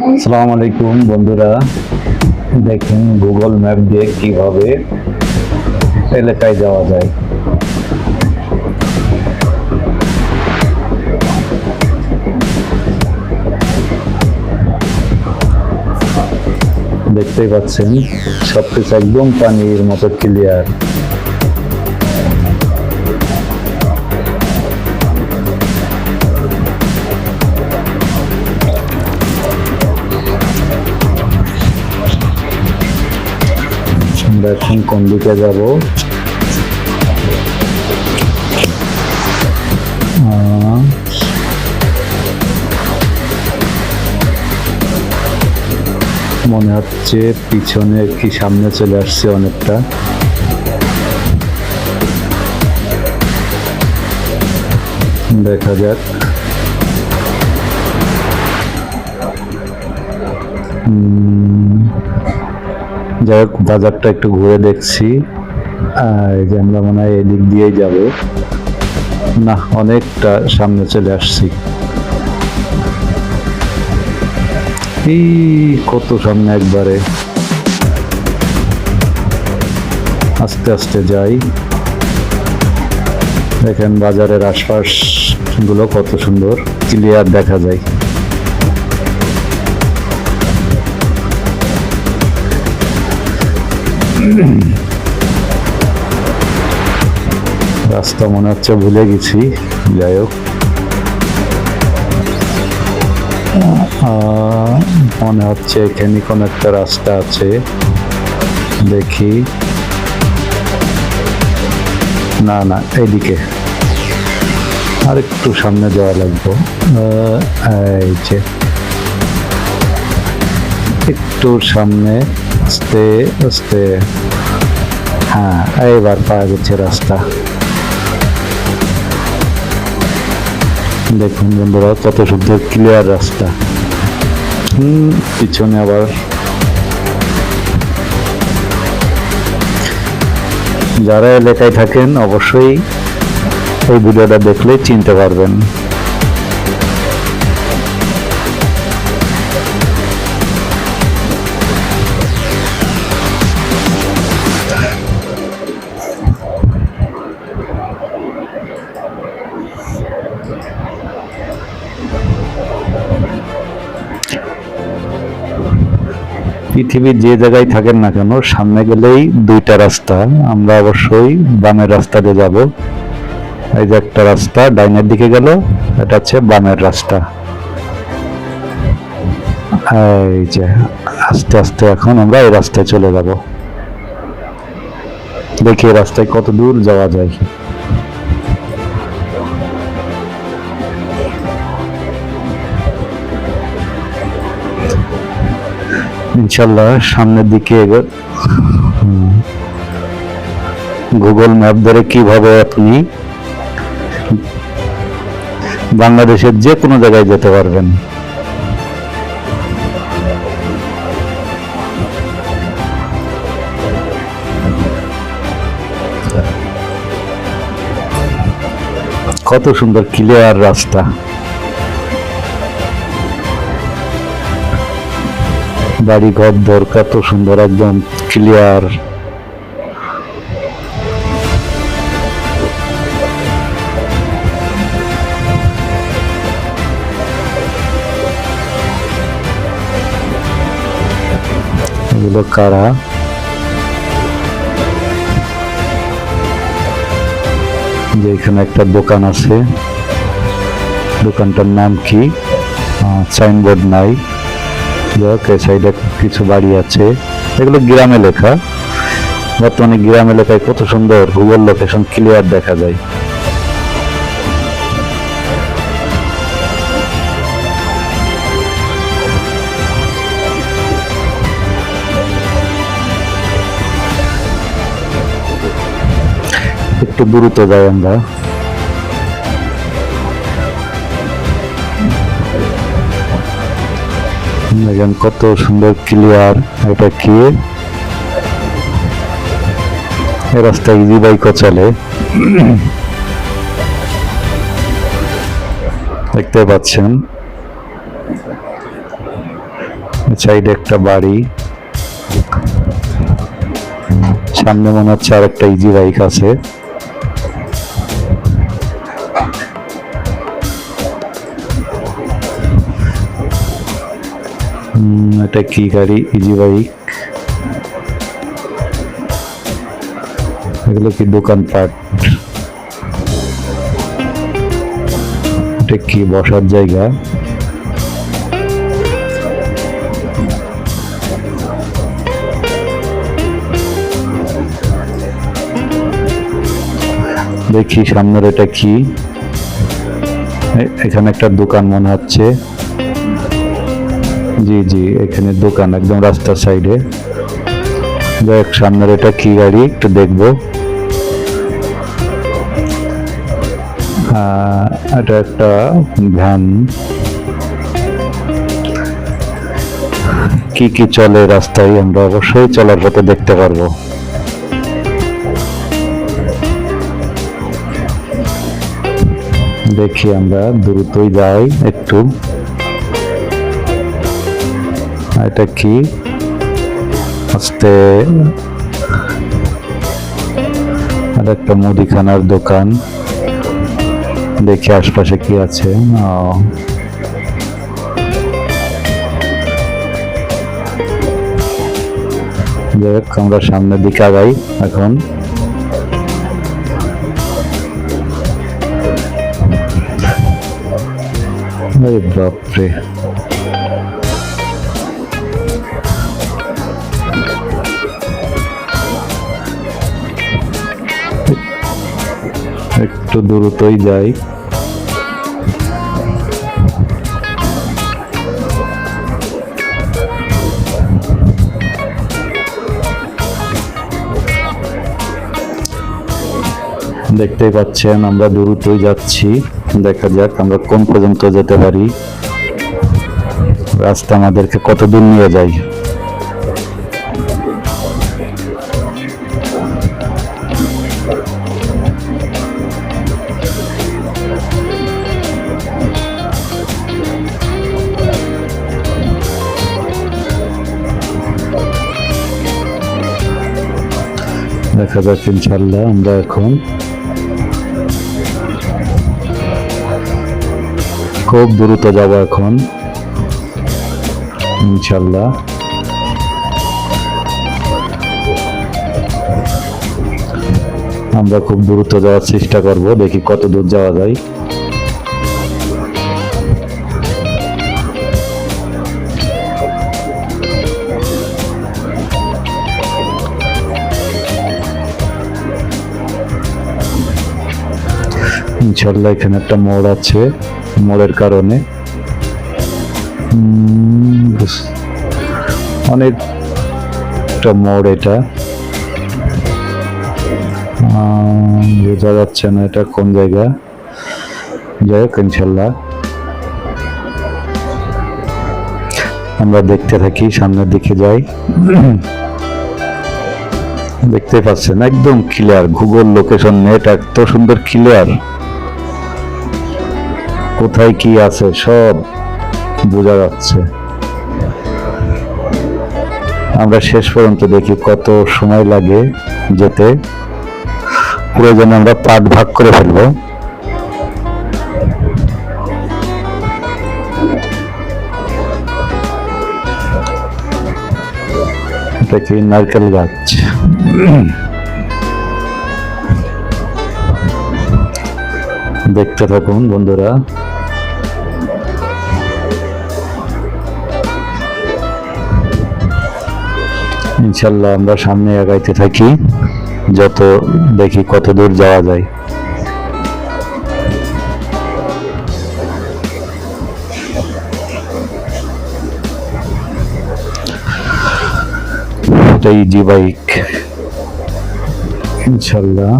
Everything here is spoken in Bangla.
আসসালামু আলাইকুম বন্ধুরা, দেখেন গুগল ম্যাপ দিয়ে কিভাবে এলাকায় যাওয়া যায়। দেখতেই পাচ্ছেন সবকিছু একদম পানির মতো ক্লিয়ার। আমরা এখন কোন দিকে যাব? মনে হচ্ছে পিছনে কি সামনে চলে আসছে অনেকটা। দেখা যাক। যাই হোক, বাজারটা একটু ঘুরে দেখছি। এই যে আমরা মনে হয় এদিক দিয়েই যাব। না, অনেকটা সামনে চলে আসছি। এই কত সামনে, একবারে আস্তে আস্তে যাই। দেখেন বাজারের আশপাশ গুলো কত সুন্দর ক্লিয়ার দেখা যায়। রাস্তা মনে হচ্ছে ভুলে গেছি। যাই হোক, মনে হচ্ছে এখানে কোন একটা রাস্তা আছে। দেখি, না না, এইদিকে আর একটু সামনে যাওয়া লাগবে। এই যে একটু সামনে আস্তে আস্তে। হ্যাঁ, এইবার পাওয়া গেছে রাস্তা। দেখুন বন্ধুরা, কত সুন্দর ক্লিয়ার রাস্তা। পিছনে আবার যারা এলাকায় থাকেন অবশ্যই এই ভিডিওটা দেখলে চিনতে পারবেন। পৃথিবীর যে জায়গায় থাকেন না কেন, সামনে গেলেই দুইটা রাস্তা। আমরা অবশ্যই বামের রাস্তা দিয়ে যাব। এই যে একটা রাস্তা ডাইনের দিকে গেল, এটা হচ্ছে বামের রাস্তা। এই যে আস্তে আস্তে এখন আমরা এই রাস্তায় চলে যাব। দেখি এই রাস্তায় কত দূর যাওয়া যায়। ইনশাল্লাহ সামনের দিকে গুগল ম্যাপ ধরে কিভাবে আপনি বাংলাদেশের যে কোনো জায়গায় যেতে পারবেন। কত সুন্দর ক্লিয়ার রাস্তা। বাড়ি ঘর দর কত সুন্দর, একদম ক্লিয়ার। এগুলো কারা? যে এখানে একটা দোকান আছে, দোকানটার নাম কি? সাইনবোর্ড নাই। সাইডে কিছু বাড়ি আছে, এগুলো গ্রামে লেখা। বর্তমানে গ্রাম এলাকায় কত সুন্দর গুগল লোকেশন ক্লিয়ার দেখা যায়। একটু দ্রুত যাই আমরা। দেখেন কত সুন্দর ক্লিয়ার। এটা কি? এই রাস্তায় ইজি বাইকও চলে। দেখতে পাচ্ছেন সাইডে একটা বাড়ি, সামনে মনে হচ্ছে আর একটা ইজি বাইক আছে। এটা কি গাড়ি? Easy bike. এগুলো কি দোকানপাট? এটা কি বসার জায়গা? দেখি সামনের এটা কি? এখানে একটা দোকান মনে হচ্ছে। জি জি, এখানে দোকান একদম রাস্তার সাইডে। দেখ সামনের এটা কি গাড়ি, একটু দেখবো। এটা একটা ভ্যান। কি কি চলে রাস্তায় আমরা অবশ্যই চলার পথে দেখতে পারবো। দেখি আমরা দ্রুতই যাই একটু। এটা কি? আস্তে। আর একটা মুদিখানার দোকান। দেখি আশপাশে কি আছে। দেখ আমরা সামনের দিকে আগাই এখন। বাপরে, একটু দ্রুতই যাই। দেখতেই পাচ্ছেন আমরা দ্রুতই যাচ্ছি। দেখা যাক আমরা কোন পর্যন্ত যেতে পারি, রাস্তা আমাদেরকে কত দূর নিয়ে যায়। দেখা যাক ইনশাল্লাহ আমরা এখন খুব দ্রুত যাব এখন ইনশাল্লাহ। আমরা খুব দ্রুত যাওয়ার চেষ্টা করব, দেখি কত দূর যাওয়া যায়। ইনশাল্লাহ এখানে একটা মোড় আছে, মোড়ের কারণে অনেকটা মোড়, এটা বোঝা যাচ্ছে না এটা কোন জায়গা। যাই হোক ইনশাল্লাহ আমরা দেখতে থাকি, সামনের দিকে যাই। দেখতে পাচ্ছেন একদম ক্লিয়ার, গুগল লোকেশন নেট এত সুন্দর ক্লিয়ার, কোথায় কি আছে সব বোঝা যাচ্ছে। আমরা শেষ পর্যন্ত দেখি কত সময় লাগে যেতে, প্রয়োজনে আমরা পার্ট ভাগ করে ফেলবো। এটা কি নারকেল গাছ? দেখতে থাকুন বন্ধুরা। ইনশাল্লাহ আমরা সামনে আগাইতে থাকি, যত দেখি কত দূর যাওয়া যায়। এটা ইজি বাইক ইনশাল্লাহ।